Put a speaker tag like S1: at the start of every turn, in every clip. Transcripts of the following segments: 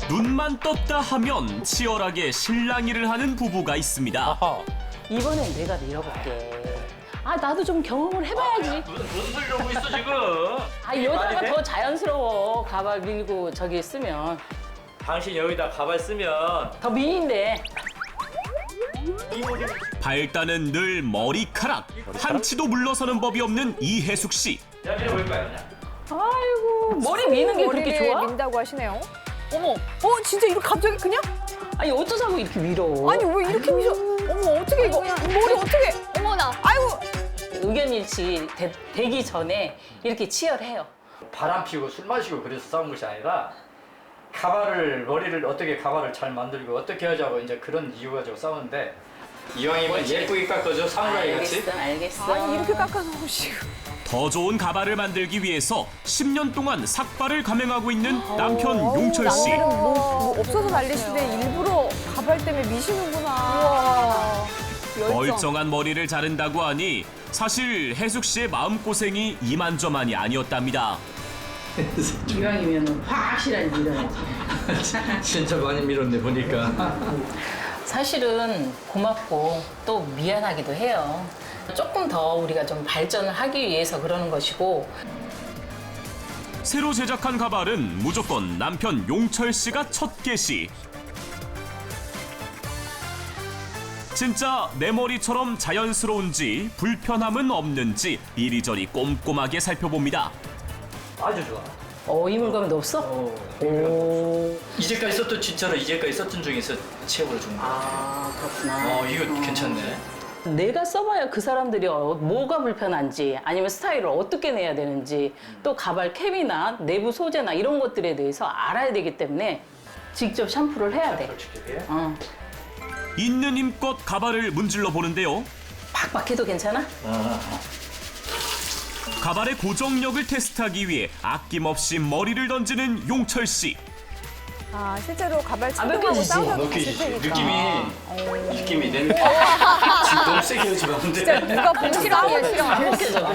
S1: 눈만 떴다 하면 치열하게 실랑이를 하는 부부가 있습니다.
S2: 이번엔 내가 밀어볼게. 아, 나도 좀 경험을 해봐야지.
S3: 무슨 소리 하고 있어 지금?
S2: 아, 여자가 더 자연스러워. 가발 밀고 저기 쓰면.
S3: 당신 여기다 가발 쓰면
S2: 더 미인데.
S1: 발단은 늘 머리카락. 한치도 물러서는 법이 없는 이혜숙 씨.
S3: 내가 밀어볼 거야 그냥.
S2: 아이고, 머리 미는 게 그렇게
S4: 머리를
S2: 좋아?
S4: 민다고 하시네요. 어머, 진짜 이렇게 갑자기 그냥?
S2: 아니, 어쩌자고 이렇게 밀어.
S4: 아니 왜 이렇게 미셔? 어머, 어떻게 이거? 머리 어떻게? 어머나. 아이고.
S2: 의견 일치 되기 전에 이렇게 치열해요.
S3: 바람 피우고 술 마시고 그래서 싸운 것이 아니라 머리를 어떻게 가발을 잘 만들고 어떻게 하자고 이제 그런 이유 가지고 싸우는데 이왕이면 예쁘게 깎아줘 사무라이 같이.
S2: 알겠어.
S4: 아니 이렇게 깎아서 오시고.
S1: 더 좋은 가발을 만들기 위해서 10년 동안 삭발을 감행하고 있는 남편 용철 씨.
S4: 남들은 뭐 없어서 난리시는데 일부러 가발 때문에 미시는구나. 우와. 열정.
S1: 멀쩡한 머리를 자른다고 하니 사실 혜숙 씨의 마음고생이 이만저만이 아니었답니다.
S2: 이왕이면 확실하게 밀어야지.
S3: 진짜 많이 밀었네 보니까.
S2: 사실은 고맙고 또 미안하기도 해요. 조금 더 우리가 좀 발전을 하기 위해서 그러는 것이고.
S1: 새로 제작한 가발은 무조건 남편 용철 씨가 첫 개시. 진짜 내 머리처럼 자연스러운지 불편함은 없는지 이리저리 꼼꼼하게 살펴봅니다.
S3: 아주 좋아.
S2: 이 물감도 없어? 오.
S3: 이제까지 썼던 진짜로 이제까지 썼던 중에서 최고로 좋은 거 같아.
S2: 아, 그렇구나.
S3: 이거 괜찮네.
S2: 내가 써봐야 그 사람들이 뭐가 불편한지 아니면 스타일을 어떻게 내야 되는지 또 가발 캡이나 내부 소재나 이런 것들에 대해서 알아야 되기 때문에 직접 샴푸를 해야 돼.
S3: 솔직히.
S1: 있는 힘껏 가발을 문질러 보는데요.
S2: 박박해도 괜찮아?
S1: 가발의 고정력을 테스트하기 위해 아낌없이 머리를 던지는 용철 씨.
S4: 아 실제로 가발
S2: 안
S4: 착용하고
S2: 벗겨지지?
S4: 싸우셔도
S3: 느끼지?
S4: 봤을 테니까.
S3: 느낌이 내 느낌. 지금 너무 세게 하지 마.
S4: 진짜 누가 보면
S2: 실험이야, 실험. 안
S4: 싸우는
S2: 벗겨져,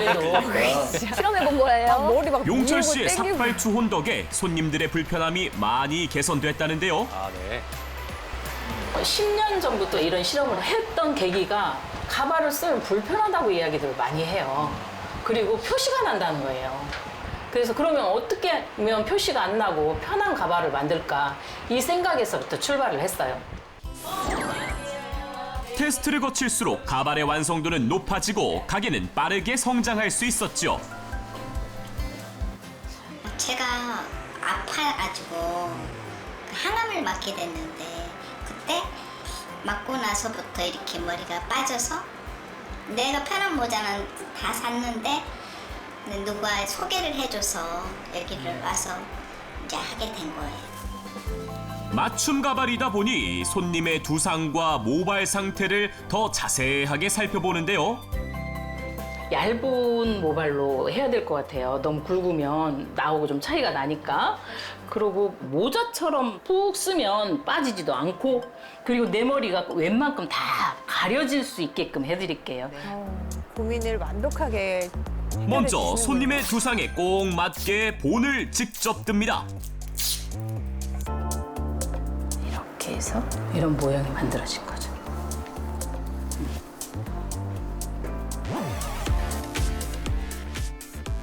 S2: 그래도.
S4: 실험해 본 거예요. 머리 막
S1: 용철
S4: 밀고
S1: 씨의
S4: 땡기고.
S1: 삭발 투혼 덕에 손님들의 불편함이 많이 개선됐다는데요.
S3: 아 네.
S2: 10년 전부터 이런 실험을 했던 계기가 가발을 쓰면 불편하다고 이야기들을 많이 해요. 그리고 표시가 난다는 거예요. 그래서 그러면 어떻게 하면 표시가 안 나고 편한 가발을 만들까 이 생각에서부터 출발을 했어요.
S1: 테스트를 거칠수록 가발의 완성도는 높아지고 가게는 빠르게 성장할 수 있었죠.
S5: 제가 아파가지고 항암을 맞게 됐는데 그때 맞고 나서부터 이렇게 머리가 빠져서 내가 편한 모자는 다 샀는데 누가 소개를 해줘서 여기를 와서 이제 하게 된 거예요.
S1: 맞춤 가발이다 보니 손님의 두상과 모발 상태를 더 자세하게 살펴보는데요.
S2: 얇은 모발로 해야 될 것 같아요. 너무 굵으면 나오고 좀 차이가 나니까. 그리고 모자처럼 푹 쓰면 빠지지도 않고 그리고 내 머리가 웬만큼 다 가려질 수 있게끔 해드릴게요.
S4: 고민을 완벽하게
S1: 먼저
S4: 해결해
S1: 손님의 두상에 꼭 맞게 본을 직접 듭니다.
S2: 이렇게 해서 이런 모양이 만들어진 거죠.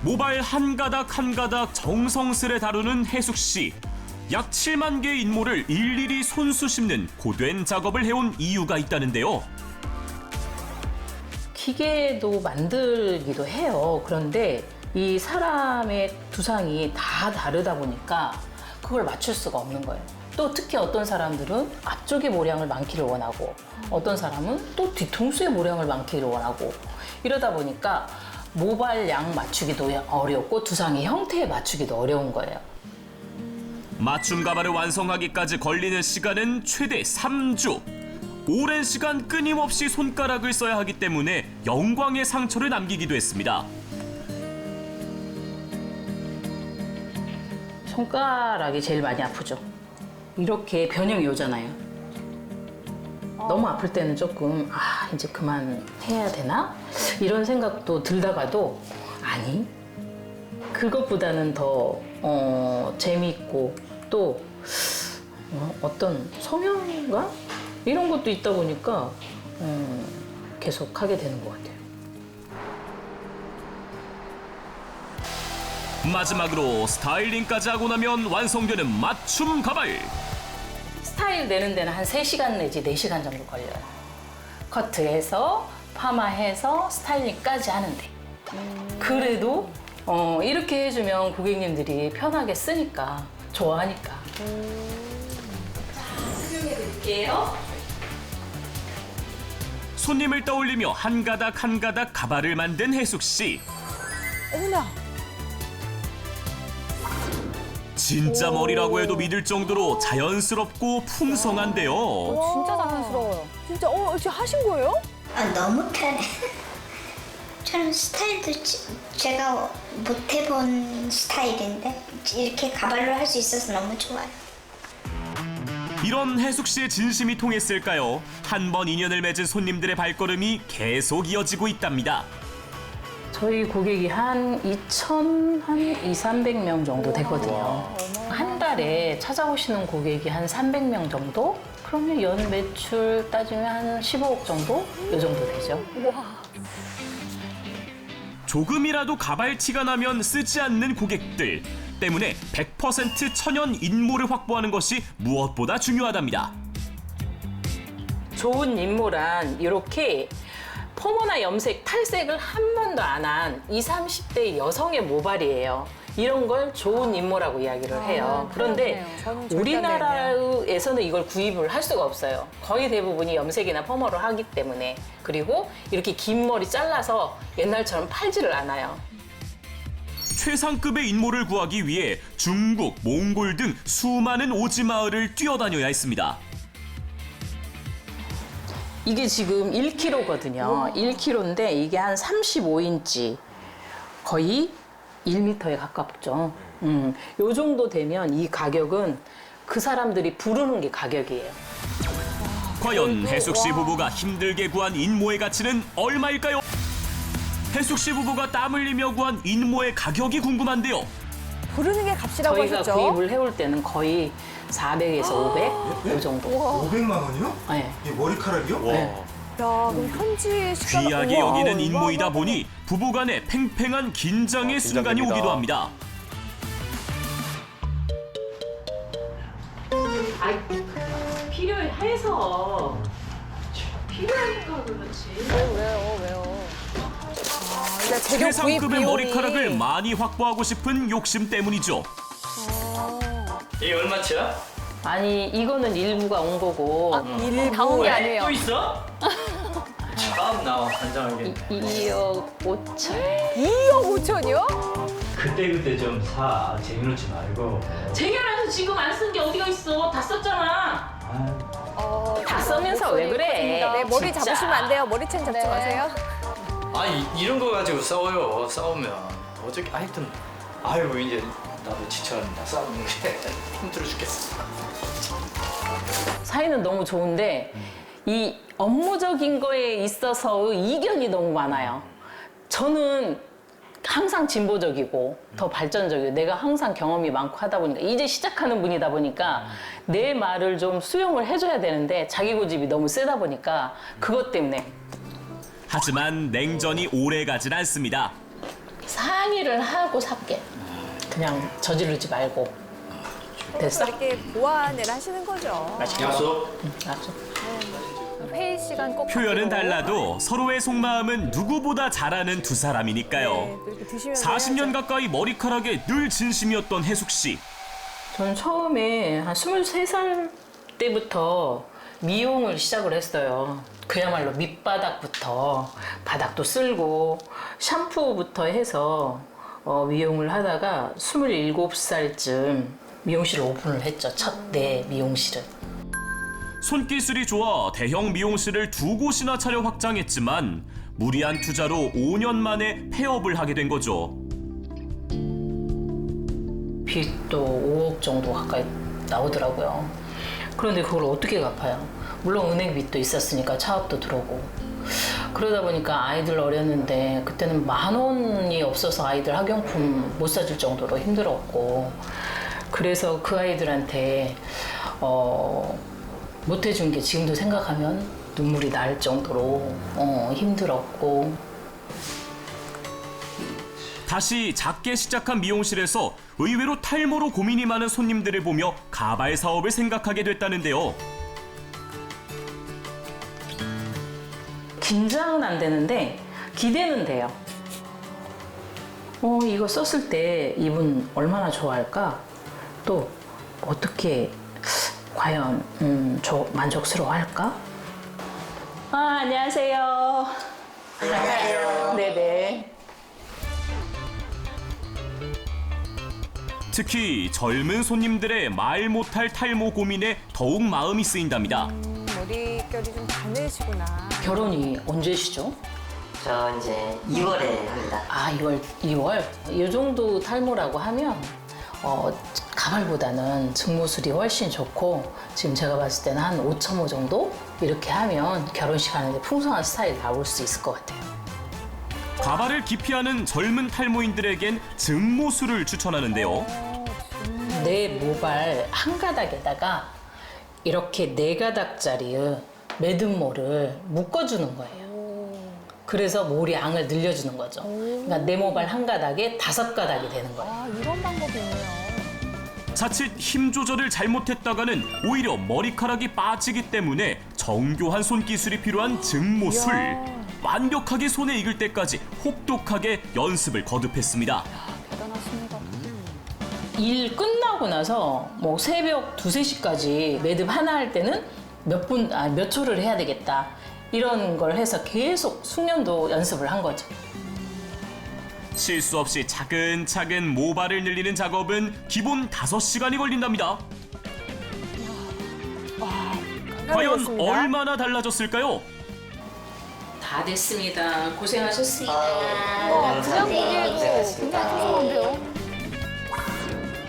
S1: 모발 한 가닥 한 가닥 정성스레 다루는 혜숙 씨. 약 7만 개의 인모를 일일이 손수 씹는 고된 작업을 해온 이유가 있다는데요.
S2: 기계도 만들기도 해요. 그런데 이 사람의 두상이 다 다르다 보니까 그걸 맞출 수가 없는 거예요. 또 특히 어떤 사람들은 앞쪽의 모량을 많기를 원하고 어떤 사람은 또 뒤통수의 모량을 많기를 원하고 이러다 보니까 모발량 맞추기도 어렵고 두상의 형태에 맞추기도 어려운 거예요.
S1: 맞춤 가발을 완성하기까지 걸리는 시간은 최대 3주. 오랜 시간 끊임없이 손가락을 써야 하기 때문에 영광의 상처를 남기기도 했습니다.
S2: 손가락이 제일 많이 아프죠. 이렇게 변형이 오잖아요. 너무 아플 때는 조금 이제 그만해야 되나? 이런 생각도 들다가도 아니 그것보다는 더 재미있고 또 어떤 성향인가? 이런 것도 있다 보니까 계속 하게 되는 것 같아요.
S1: 마지막으로 스타일링까지 하고 나면 완성되는 맞춤 가발.
S2: 스타일 내는 데는 한 3시간 내지 4시간 정도 걸려요. 커트해서 파마해서 스타일링까지 하는데 그래도 이렇게 해주면 고객님들이 편하게 쓰니까 좋아하니까. 설명해 드릴게요.
S1: 손님을 떠올리며 한 가닥 한 가닥 가발을 만든 혜숙 씨.
S4: 어머나.
S1: 진짜 머리라고 해도 믿을 정도로 자연스럽고 풍성한데요.
S4: 진짜 자연스러워요. 진짜 진짜 하신 거예요?
S5: 너무 편해. 저는 스타일도 제가 못 해본 스타일인데 이렇게 가발로 할 수 있어서 너무 좋아요.
S1: 이런 혜숙 씨의 진심이 통했을까요? 한 번 인연을 맺은 손님들의 발걸음이 계속 이어지고 있답니다.
S2: 저희 고객이 한 2,300명 정도 되거든요. 한 달에 찾아오시는 고객이 한 300명 정도? 그러면 연 매출 따지면 한 15억 정도? 이 정도 되죠.
S1: 조금이라도 가발티가 나면 쓰지 않는 고객들 때문에 100% 천연 인모를 확보하는 것이 무엇보다 중요하답니다.
S2: 좋은 인모란 이렇게 펌이나 염색, 탈색을 한 번도 안 한 20, 30대 여성의 모발이에요. 이런 걸 좋은 인모라고 이야기를 해요. 그런데
S4: 그렇네요. 저는 절대 안
S2: 우리나라에서는 이걸 구입을 할 수가 없어요. 거의 대부분이 염색이나 펌어를 하기 때문에. 그리고 이렇게 긴 머리 잘라서 옛날처럼 팔지를 않아요.
S1: 최상급의 인모를 구하기 위해 중국, 몽골 등 수많은 오지 마을을 뛰어다녀야 했습니다.
S2: 이게 지금 1kg거든요. 1kg인데 이게 한 35인치, 거의 1m에 가깝죠. 요 정도 되면 이 가격은 그 사람들이 부르는 게 가격이에요.
S1: 과연 혜숙 씨 부부가 힘들게 구한 인모의 가치는 얼마일까요? 혜숙 씨 부부가 땀 흘리며 구한 인모의 가격이 궁금한데요.
S4: 부르는 게 값이라고
S2: 저희가
S4: 하셨죠?
S2: 구입을 해올 때는 거의 400에서 500, 요 정도.
S6: 500만 원이요?
S2: 네.
S6: 이 머리카락이요?
S2: 네.
S4: 야, 그럼 현지 식당
S1: 귀하게 여기는 인모이다 보니 부부간의 팽팽한 긴장의 순간이 오기도 합니다.
S2: 필요해서 필요하니까 그렇지.
S4: 왜요? 일단 재료 구입
S1: 최상급의
S4: 비용이
S1: 머리카락을 많이 확보하고 싶은 욕심 때문이죠.
S3: 이게 얼마치야?
S2: 아니 이거는 일부가 온 거고
S4: 일부 당한 게 아니에요.
S3: 또 있어? 처음 나와 환장하겠네.
S2: 2억 5천.
S4: 2억 5천이요?
S3: 그때 좀 사. 쟁여놓지 말고.
S2: 쟁여놔서 지금 안 쓴 게 어디가 있어? 다 썼잖아. 다 쓰면서 왜 그래?
S4: 네, 머리
S2: 진짜.
S4: 잡으시면 안 돼요. 머리채는 잡지 마세요.
S3: 아니 이런 거 가지고 싸워요. 싸우면 어저께 하여튼 아유 이제 나도 지쳐간다. 싸우는 게 힘들어 죽겠어.
S2: 사이는 너무 좋은데 이 업무적인 거에 있어서 이견이 너무 많아요. 저는 항상 진보적이고 더 발전적이고 내가 항상 경험이 많고 하다 보니까 이제 시작하는 분이다 보니까 내 말을 좀 수용을 해줘야 되는데 자기 고집이 너무 세다 보니까 그것 때문에
S1: 하지만 냉전이 오래 가진 않습니다.
S2: 상의를 하고 살게. 그냥 저지르지 말고. 됐어?
S4: 이렇게 보완을 하시는 거죠.
S3: 약속.
S2: 알았어.
S4: 회의 시간 꼭
S1: 표현은
S4: 갖기로.
S1: 달라도 서로의 속마음은 누구보다 잘 아는 두
S4: 네,
S1: 사람이니까요.
S4: 또 이렇게 드시면
S1: 40년 가까이 머리카락에 늘 진심이었던 혜숙 씨.
S2: 저는 처음에 한 23살 때부터 미용을 시작을 했어요. 그야말로 밑바닥부터 바닥도 쓸고 샴푸부터 해서 미용을 하다가 27살쯤 미용실을 오픈을 했죠. 첫 내 미용실은.
S1: 손기술이 좋아 대형 미용실을 2곳이나 차려 확장했지만 무리한 투자로 5년 만에 폐업을 하게 된 거죠.
S2: 빚도 5억 정도 가까이 나오더라고요. 그런데 그걸 어떻게 갚아요? 물론 은행 빚도 있었으니까 차업도 들어오고. 그러다 보니까 아이들 어렸는데 그때는 10,000원이 없어서 아이들 학용품 못 사줄 정도로 힘들었고 그래서 그 아이들한테 못 해준 게 지금도 생각하면 눈물이 날 정도로 힘들었고.
S1: 다시 작게 시작한 미용실에서 의외로 탈모로 고민이 많은 손님들을 보며 가발 사업을 생각하게 됐다는데요.
S2: 긴장은 안 되는데 기대는 돼요. 이거 썼을 때 이분 얼마나 좋아할까? 또 어떻게 과연 만족스러워할까? 안녕하세요. 안녕하세요. 네네.
S1: 특히 젊은 손님들의 말 못할 탈모 고민에 더욱 마음이 쓰인답니다.
S4: 머릿결이 좀 가늘시구나.
S2: 결혼이 언제시죠?
S7: 저 이제 2월에 합니다.
S2: 2월? 이 정도 탈모라고 하면 가발보다는 증모술이 훨씬 좋고 지금 제가 봤을 때는 한 5.5 정도? 이렇게 하면 결혼식 하는데 풍성한 스타일 나올 수 있을 것 같아요.
S1: 가발을 기피하는 젊은 탈모인들에겐 증모술을 추천하는데요.
S2: 내 모발 한 가닥에다가 이렇게 4가닥짜리 매듭모를 묶어주는 거예요. 그래서 모리 양을 늘려주는 거죠. 그러니까 내 모발 한 가닥에 5가닥이 되는 거예요.
S4: 이런 방법이 있네요.
S1: 자칫 힘 조절을 잘못했다가는 오히려 머리카락이 빠지기 때문에 정교한 손기술이 필요한 증모술. 완벽하게 손에 익을 때까지 혹독하게 연습을 거듭했습니다.
S4: 대단하십니다.
S2: 일 끝나고 나서 뭐 새벽 2, 3시까지 매듭 하나 할 때는 몇 초를 해야 되겠다. 이런 걸 해서 계속 숙련도 연습을 한 거죠.
S1: 실수 없이 차근차근 모발을 늘리는 작업은 기본 5시간이 걸린답니다. 과연
S4: 깜깜해졌습니다.
S1: 얼마나 달라졌을까요?
S2: 다 됐습니다. 고생하셨습니다.
S4: 그냥 보기에도 그냥 죄송한데요.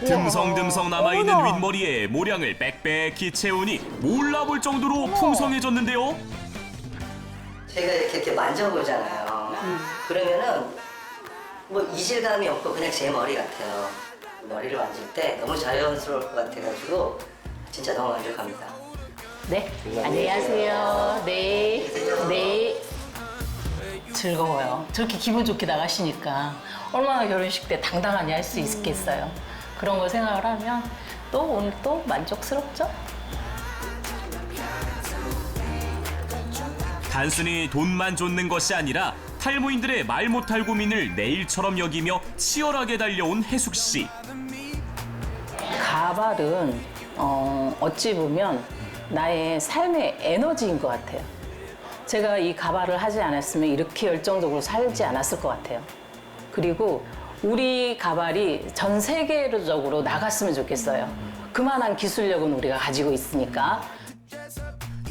S1: 듬성듬성 남아있는
S4: 어머나.
S1: 윗머리에 모량을 빽빽히 채우니 몰라볼 정도로 풍성해졌는데요.
S7: 제가 이렇게 만져보잖아요. 그러면은 뭐 이질감이 없고 그냥 제 머리 같아요. 머리를 만질 때 너무 자연스러울 것 같아가지고 진짜 너무 만족합니다.
S2: 네, 안녕하세요. 네, 네. 즐거워요. 저렇게 기분 좋게 나가시니까 얼마나 결혼식 때 당당하게 할 수 있겠어요. 그런 거 생각을 하면 또 오늘 또 만족스럽죠?
S1: 단순히 돈만 쫓는 것이 아니라 탈모인들의 말 못할 고민을 내일처럼 여기며 치열하게 달려온 혜숙 씨.
S2: 가발은 어찌 보면 나의 삶의 에너지인 것 같아요. 제가 이 가발을 하지 않았으면 이렇게 열정적으로 살지 않았을 것 같아요. 그리고 우리 가발이 전 세계적으로 나갔으면 좋겠어요. 그만한 기술력은 우리가 가지고 있으니까.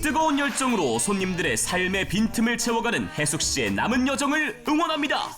S1: 뜨거운 열정으로 손님들의 삶의 빈틈을 채워가는 혜숙 씨의 남은 여정을 응원합니다.